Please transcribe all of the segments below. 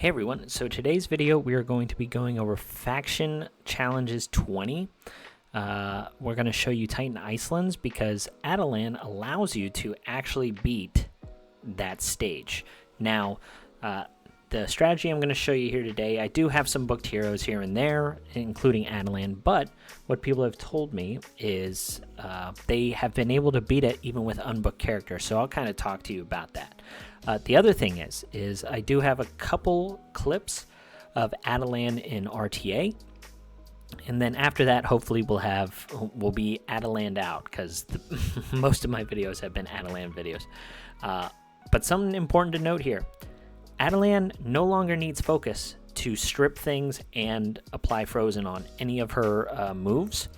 Hey everyone, so today's video we are going to be going over Faction Challenges 20. We're going to show you Titan Icelands because Adelan allows you to actually beat that stage. Now, the strategy I'm going to show you here today, I do have some booked heroes here and there, including Adelan, but what people have told me is they have been able to beat it even with unbooked characters, so I'll kind of talk to you about that. The other thing is I do have a couple clips of Atalann in RTA, and then after that, hopefully we'll be Atalann out because most of my videos have been Atalann videos. But something important to note here: Atalann no longer needs focus to strip things and apply frozen on any of her moves.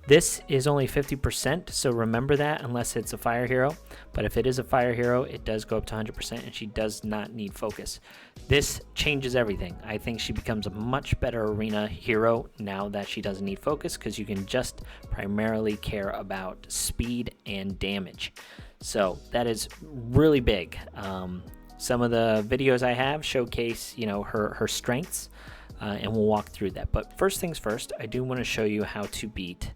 This is only 50%, so remember that unless it's a fire hero. But if it is a fire hero, it does go up to 100%, and she does not need focus. This changes everything. I think she becomes a much better arena hero now that she doesn't need focus, because you can just primarily care about speed and damage. So that is really big. Some of the videos I have showcase, her strengths, and we'll walk through that. But first things first, I do want to show you how to beat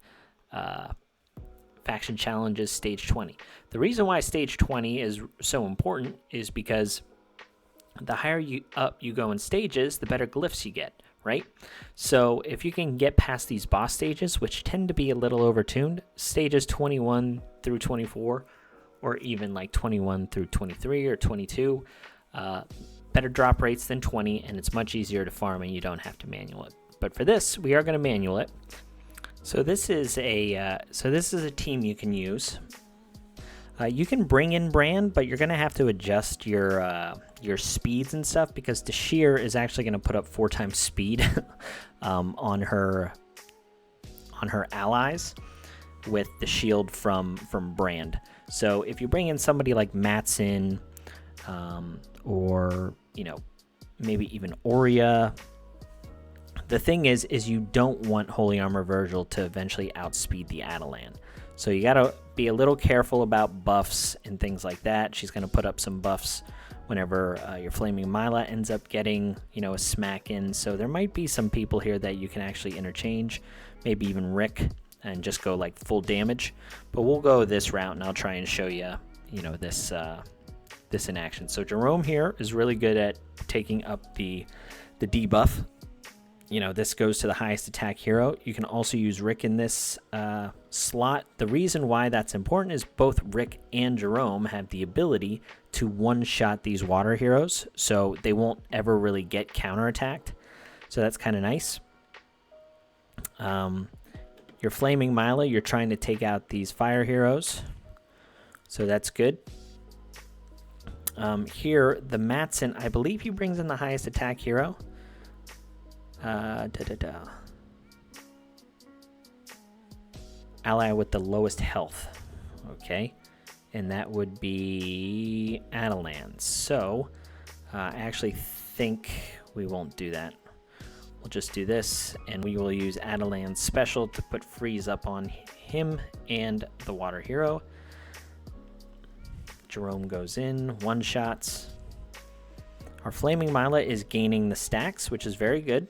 Faction Challenges Stage 20. The reason why Stage 20 is so important is because the higher up you go in stages, the better glyphs you get, right? So if you can get past these boss stages, which tend to be a little overtuned, stages 21 through 24, or even like 21 through 23 or 22, better drop rates than 20, and it's much easier to farm and you don't have to manual it. But for this, we are going to manual it. So this is a team you can use. You can bring in Brand, but you're going to have to adjust your speeds and stuff, because Tashir is actually going to put up 4 times speed on her allies with the shield from Brand. So if you bring in somebody like Matson, or maybe even Aurea, the thing is you don't want Holy Armor Virgil to eventually outspeed the Atalann. So you gotta be a little careful about buffs and things like that. She's gonna put up some buffs whenever your Flaming Mila ends up getting a smack in. So there might be some people here that you can actually interchange, maybe even Rick, and just go like full damage. But we'll go this route, and I'll try and show you this in action. So Jerome here is really good at taking up the debuff. This goes to the highest attack hero. You can also use Rick in this slot. The reason why that's important is both Rick and Jerome have the ability to one-shot these water heroes, so they won't ever really get counterattacked. So that's kind of nice. Your Flaming Mila, you're trying to take out these fire heroes, so that's good. Here, the Matson, I believe he brings in the highest attack hero. Ally with the lowest health. Okay. And that would be Adelan. So, I actually think we won't do that. We'll just do this, and we will use Adelan's special to put freeze up on him and the water hero. Jerome goes in, one-shots. Our Flaming Mila is gaining the stacks, which is very good.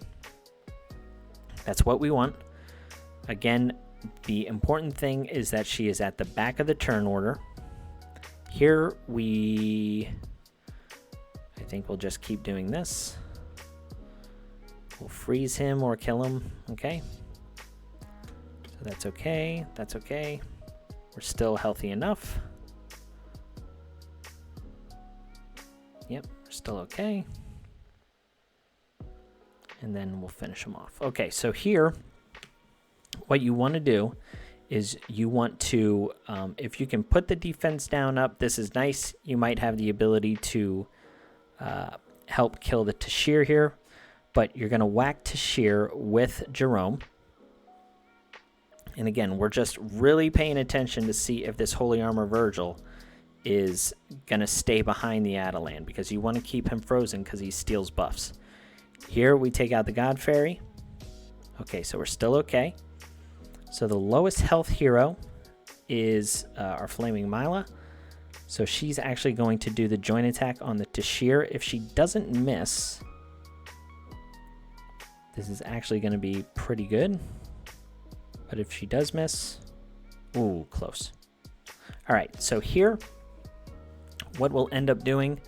That's what we want. Again, the important thing is that she is at the back of the turn order. Here I think we'll just keep doing this. We'll freeze him or kill him, okay? So that's okay, that's okay. We're still healthy enough. Yep, we're still okay. And then we'll finish them off. Okay, so here, what you want to do is you want to, if you can put the defense down up, this is nice. You might have the ability to help kill the Tashir here, but you're going to whack Tashir with Jerome. And again, we're just really paying attention to see if this Holy Armor Virgil is going to stay behind the Atalann, because you want to keep him frozen because he steals buffs. Here we take out the God Fairy. Okay, so we're still okay. So the lowest health hero is our Flaming Mila. So she's actually going to do the joint attack on the Tashir. If she doesn't miss, This is actually going to be pretty good. But if she does miss, ooh, close. All right, so here, what we'll end up doing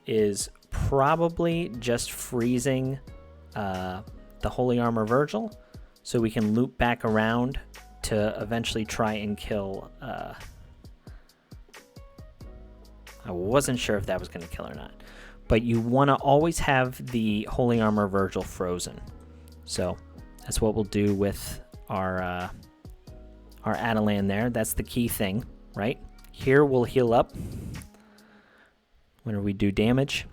is probably just freezing the Holy Armor Virgil, so we can loop back around to eventually try and kill. I wasn't sure if that was going to kill or not, but you want to always have the Holy Armor Virgil frozen. So that's what we'll do with our Adelan there. That's the key thing, right? Here we'll heal up whenever we do damage.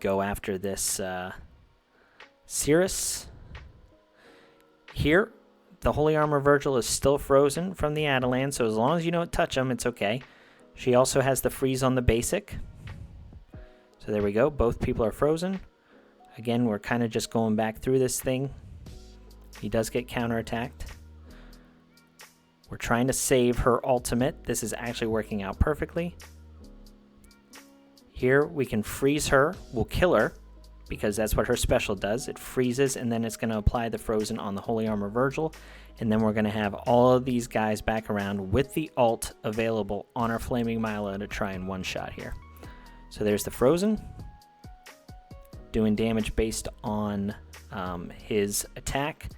Go after this Cirrus. Here, the Holy Armor Virgil is still frozen from the Adelan, so as long as you don't touch them, it's okay. She also has the freeze on the basic. So there we go. Both people are frozen. Again, we're kind of just going back through this thing. He does get counterattacked. We're trying to save her ultimate. This is actually working out perfectly. Here we can freeze her. We'll kill her because that's what her special does. It freezes and then it's going to apply the frozen on the Holy Armor Virgil. And then we're going to have all of these guys back around with the ult available on our Flaming Mila to try and one-shot here. So there's the frozen. Doing damage based on his attack.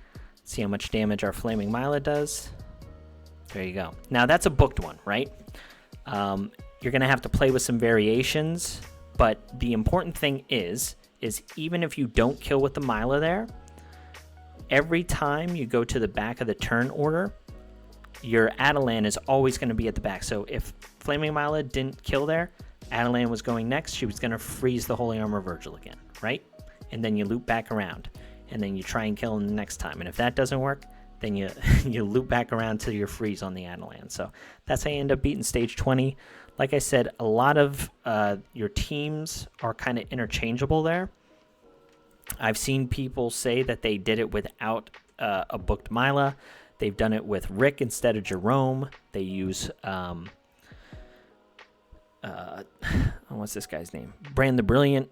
See how much damage our Flaming Mila does. There you go. Now that's a booked one, right? You're going to have to play with some variations, but the important thing is even if you don't kill with the Mila there, every time you go to the back of the turn order, your Adelan is always going to be at the back. So if Flaming Mila didn't kill there, Adelan was going next, she was going to freeze the Holy Armor Virgil again, right? And then you loop back around, and then you try and kill him the next time. And if that doesn't work, then you you loop back around till you freeze on the Adelan. So that's how you end up beating stage 20. Like I said, a lot of your teams are kind of interchangeable there. I've seen people say that they did it without a booked Mila. They've done it with Rick instead of Jerome. They use what's this guy's name? Brand the Brilliant.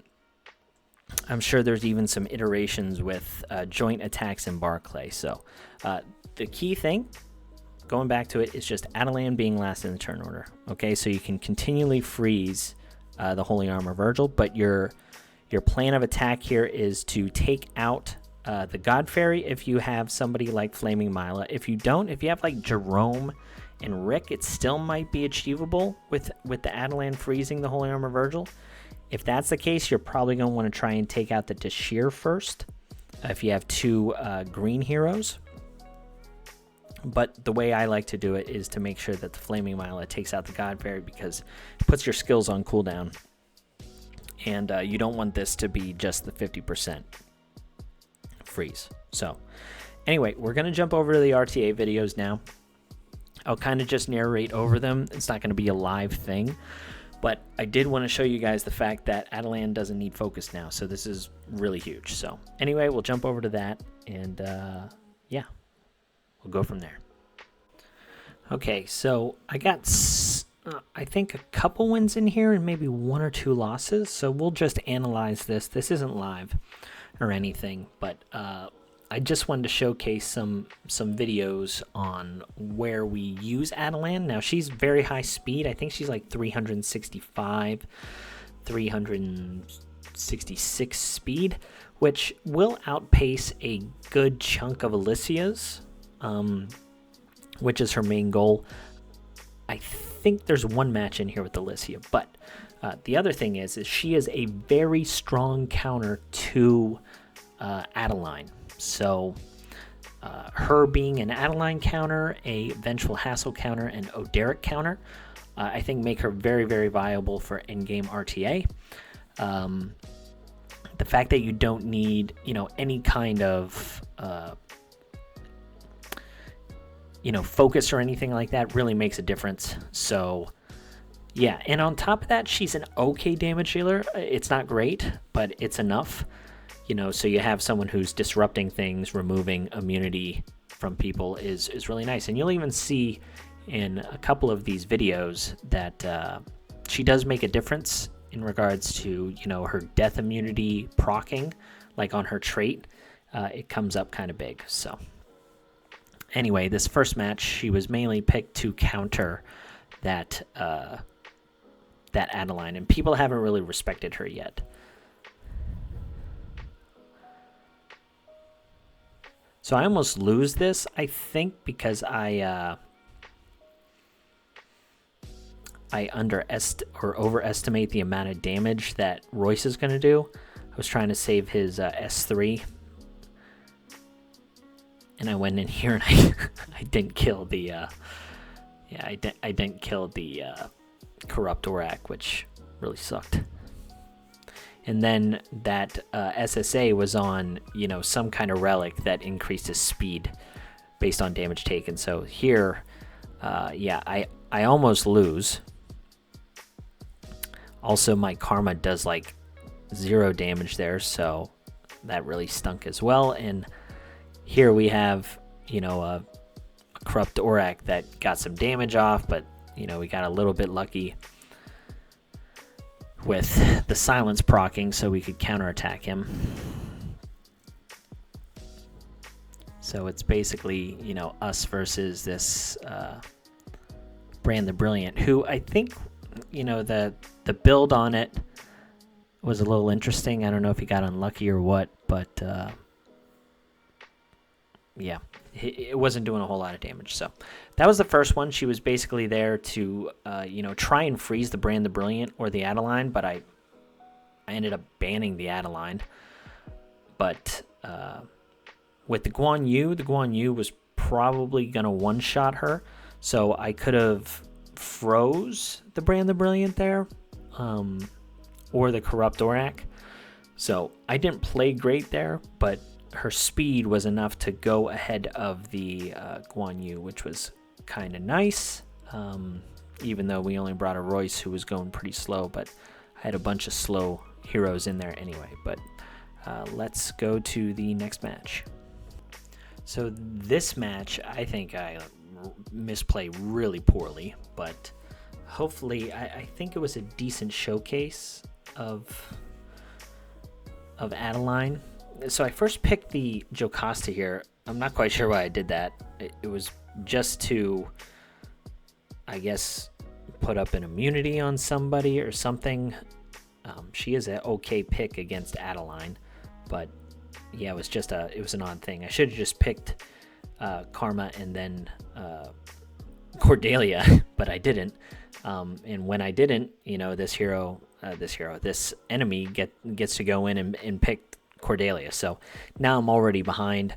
I'm sure there's even some iterations with joint attacks in Barclay. So the key thing, going back to it, is just Atalann being last in the turn order. Okay, so you can continually freeze the Holy Armor Virgil, but your plan of attack here is to take out the God Fairy if you have somebody like Flaming Mila. If you don't, if you have like Jerome and Rick, it still might be achievable with the Adelan freezing the Holy Armor Virgil. If that's the case, you're probably going to want to try and take out the Dashir first if you have two green heroes. But the way I like to do it is to make sure that the Flaming Mila takes out the God Fairy because it puts your skills on cooldown. And you don't want this to be just the 50% freeze. So anyway, we're going to jump over to the RTA videos now. I'll kind of just narrate over them. It's not going to be a live thing. But I did want to show you guys the fact that Atalann doesn't need focus now. So this is really huge. So anyway, we'll jump over to that. And yeah, we'll go from there. Okay, so I got, I think, a couple wins in here and maybe 1 or 2 losses. So we'll just analyze this. This isn't live or anything. But I just wanted to showcase some videos on where we use Atalann. Now, she's very high speed. I think she's like 365, 366 speed, which will outpace a good chunk of Alicia's, which is her main goal. I think there's one match in here with Alicia, but the other thing is she is a very strong counter to Adelan. So her being an Adelan counter, a Vengeful Hassle counter, and Oderic counter, I think make her very, very viable for in-game RTA. The fact that you don't need, any kind of, focus or anything like that really makes a difference. So, yeah. And on top of that, she's an okay damage dealer. It's not great, but it's enough. So you have someone who's disrupting things, removing immunity from people is really nice. And you'll even see in a couple of these videos that she does make a difference in regards to, her death immunity proccing. like on her trait, it comes up kind of big. So anyway, this first match, she was mainly picked to counter that that Adelan, and people haven't really respected her yet. So I almost lose this, I think, because I overestimate the amount of damage that Royce is going to do. I was trying to save his S3, and I went in here and I didn't kill the I didn't kill the Corrupt Orac, which really sucked. And then that SSA was on, you know, some kind of relic that increased his speed based on damage taken. So here, yeah, I almost lose. Also, my Karma does like 0 damage there, so that really stunk as well. And here we have, you know, a Corrupt Orac that got some damage off, but, you know, we got a little bit lucky with the silence proccing so we could counterattack him. So it's basically, you know, us versus this Brand the Brilliant, who I think, you know, the build on it was a little interesting. I don't know if he got unlucky or what, but yeah, it wasn't doing a whole lot of damage. So that was the first one. She was basically there to, you know, try and freeze the Brand the Brilliant or the Adelan, but I ended up banning the Adelan. But with the Guan Yu was probably going to one-shot her, so I could have froze the Brand the Brilliant there, or the Corrupt Orac. So I didn't play great there, but her speed was enough to go ahead of the Guan Yu, which was kind of nice, even though we only brought a Royce who was going pretty slow, but I had a bunch of slow heroes in there anyway. But let's go to the next match. So this match, I think I misplay really poorly, but hopefully I think it was a decent showcase of Adelan. So I first picked the Jocasta here. I'm not quite sure why I did that. It was just to, I guess, put up an immunity on somebody or something. She is an okay pick against Adelan, but yeah, it was an odd thing. I should have just picked Karma and then Cordelia, but I didn't. And when I didn't, you know, this enemy gets to go in and pick Cordelia. So now I'm already behind.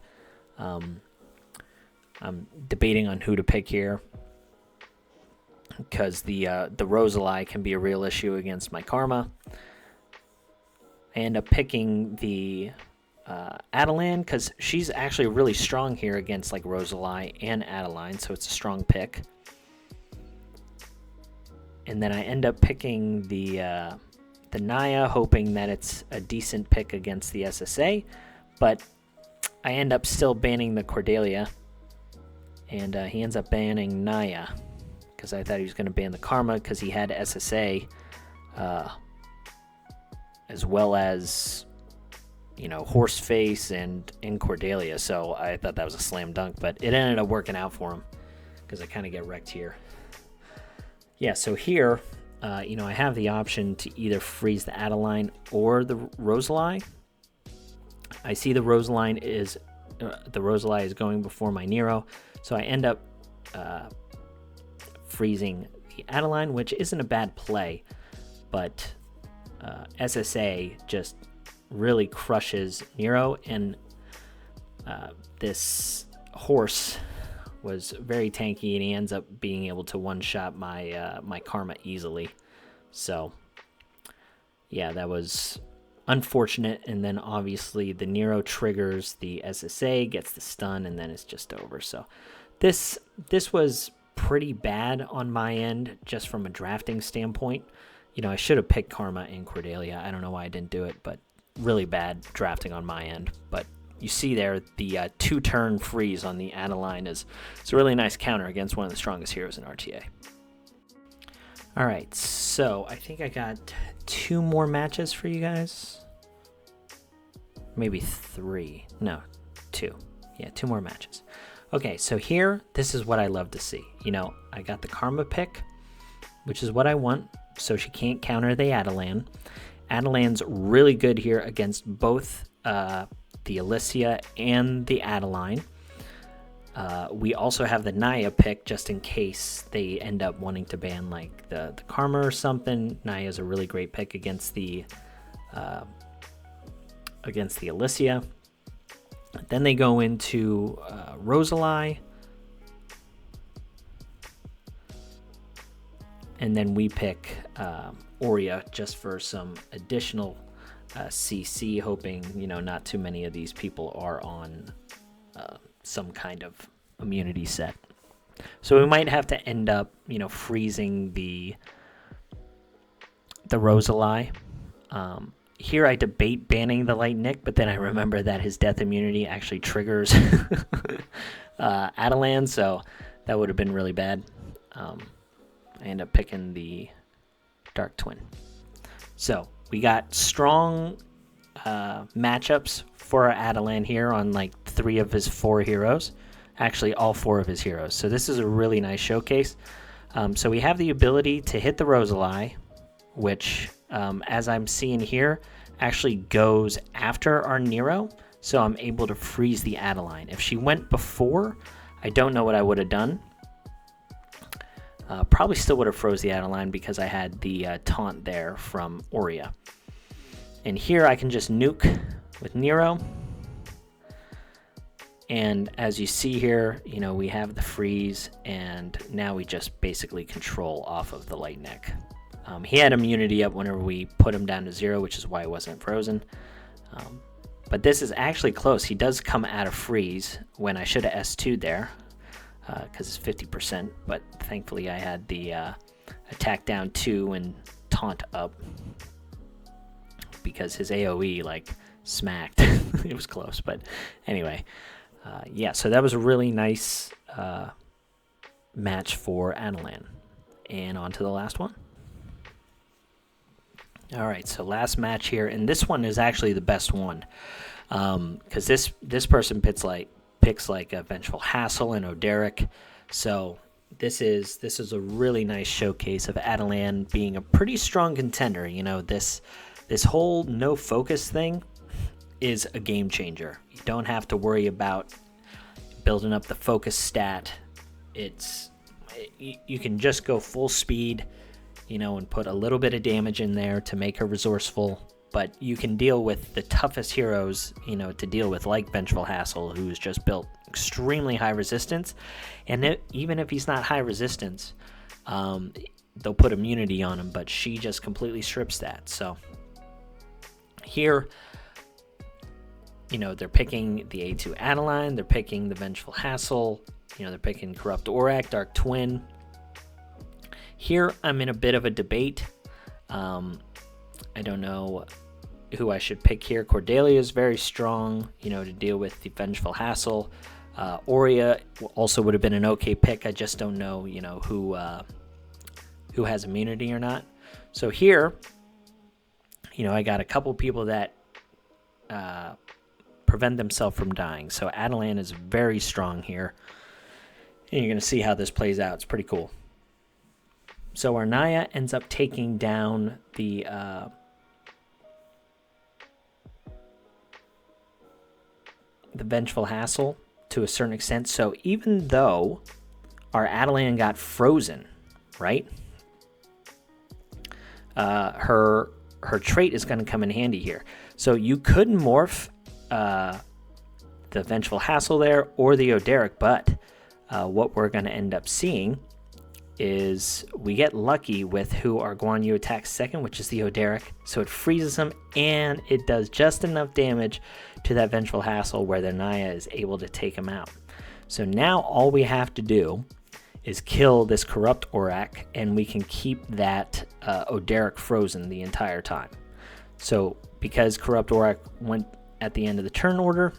I'm debating on who to pick here, because the Rosalie can be a real issue against my Karma. I end up picking the Atalann, because she's actually really strong here against like Rosalie and Adelan, so it's a strong pick. And then I end up picking the Naya, hoping that it's a decent pick against the SSA, but I end up still banning the Cordelia, and he ends up banning Naya, because I thought he was going to ban the Karma because he had SSA, as well as, you know, Horseface and Cordelia, so I thought that was a slam dunk, but it ended up working out for him, because I kind of get wrecked here. Yeah, so here, you know, I have the option to either freeze the Adelan or the Rosalie. I see the Rosalie is going before my Nero, so I end up freezing the Adelan, which isn't a bad play, but SSA just really crushes Nero, and this horse was very tanky, and he ends up being able to one-shot my Karma easily. So yeah, that was unfortunate. And then obviously the Nero triggers the SSA, gets the stun, and then it's just over. So this was pretty bad on my end, just from a drafting standpoint. You know, I should have picked Karma and Cordelia. I don't know why I didn't do it, but really bad drafting on my end. But you see there, the 2-turn freeze on the Adelan it's a really nice counter against one of the strongest heroes in RTA. Alright, so I think I got 2 more matches for you guys. maybe 3. No, 2. Yeah, 2 more matches. Okay, so here, this is what I love to see. You know, I got the Karma pick, which is what I want, so she can't counter the Adelan. Adelan's really good here against both the Alicia and the Adeline. We also have the Naya pick just in case they end up wanting to ban like the Karma or something. Naya is a really great pick against the Alicia. Then they go into Rosalie. And then we pick Aurea just for some additional CC, hoping, you know, not too many of these people are on some kind of immunity set. So we might have to end up, you know, freezing the Rosalie. Here I debate banning the Light Nick, but then I remember that his death immunity actually triggers Atalann, so that would have been really bad. I end up picking the Dark Twin. So we got strong matchups for Adelan here on like 3 of his 4 heroes. Actually, all 4 of his heroes. So this is a really nice showcase. So we have the ability to hit the Rosalie, which, as I'm seeing here, actually goes after our Nero. So I'm able to freeze the Adeline. If she went before, I don't know what I would have done. Probably still would have froze the Adeline because I had the taunt there from Aurea. And here I can just nuke with Nero. And as you see here, you know, we have the freeze, and now we just basically control off of the Light Nick. He had immunity up whenever we put him down to 0, which is why it wasn't frozen. But this is actually close. He does come out of freeze when I should have S2'd there, because it's 50%. But thankfully I had the attack down 2 and taunt up, because his AoE like smacked. It was close, but anyway. Yeah, so that was a really nice match for Adelan. And on to the last one. All right, so last match here, and this one is actually the best one, because this person picks like a Vengeful Hassle and Oderic. So this is a really nice showcase of Atalann being a pretty strong contender. You know, this whole no focus thing is a game changer. You don't have to worry about building up the focus stat. You can just go full speed, you know, and put a little bit of damage in there to make her resourceful. But you can deal with the toughest heroes, you know, to deal with, like Vengeful Hassle, who's just built extremely high resistance. And even if he's not high resistance, they'll put immunity on him, but she just completely strips that. So here, you know, they're picking the A2 Adeline, they're picking the Vengeful Hassle, you know, they're picking Corrupt Aurak, Dark Twin. Here, I'm in a bit of a debate. I don't know who I should pick here. Cordelia is very strong, you know, to deal with the Vengeful Hassle. Aurea also would have been an okay pick. I just don't know, you know, who has immunity or not. So here, you know, I got a couple people that prevent themselves from dying. So Atalann is very strong here. And you're going to see how this plays out. It's pretty cool. So our Naya ends up taking down the Vengeful Hassle to a certain extent. So even though our Atalann got frozen, right? Her trait is going to come in handy here. So you could morph the Vengeful Hassle there or the Oderic, but what we're going to end up seeing is we get lucky with who our Guan Yu attacks second, which is the Oderic. So it freezes him, and it does just enough damage to that Vengeful Hassle where the Naya is able to take him out. So now all we have to do is kill this Corrupt Aurak, and we can keep that Oderic frozen the entire time. So because Corrupt Aurak went at the end of the turn order,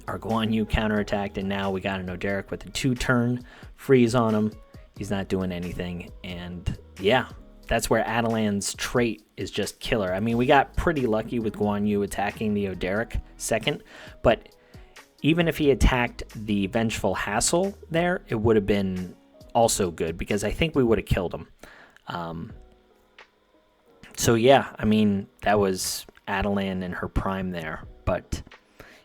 our Guan Yu counterattacked, and now we got an Oderic with a 2-turn freeze on him. He's not doing anything, and yeah, that's where Adelan's trait is just killer. I mean, we got pretty lucky with Guan Yu attacking the Oderic second, but even if he attacked the Vengeful Hassle there, it would have been also good, because I think we would have killed him. So yeah, I mean, that was Atalann in her prime there, but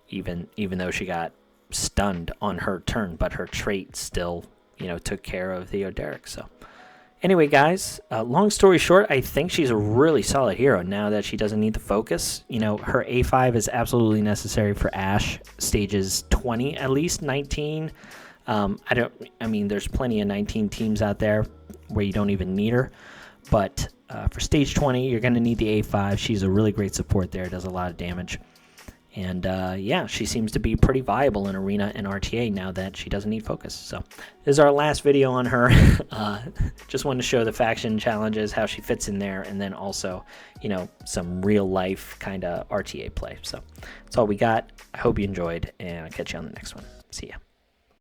even though she got stunned on her turn, but her trait still, you know, took care of the Oderic. So anyway, guys, long story short, I think she's a really solid hero now that she doesn't need the focus. You know, her A5 is absolutely necessary for Ashe stages 20, at least 19. I mean, there's plenty of 19 teams out there where you don't even need her, but for stage 20, you're going to need the A5. She's a really great support there, does a lot of damage. And yeah, she seems to be pretty viable in Arena and RTA now that she doesn't need focus. So this is our last video on her. Just wanted to show the faction challenges, how she fits in there, and then also, you know, some real life kind of RTA play. So that's all we got. I hope you enjoyed, and I'll catch you on the next one. See ya.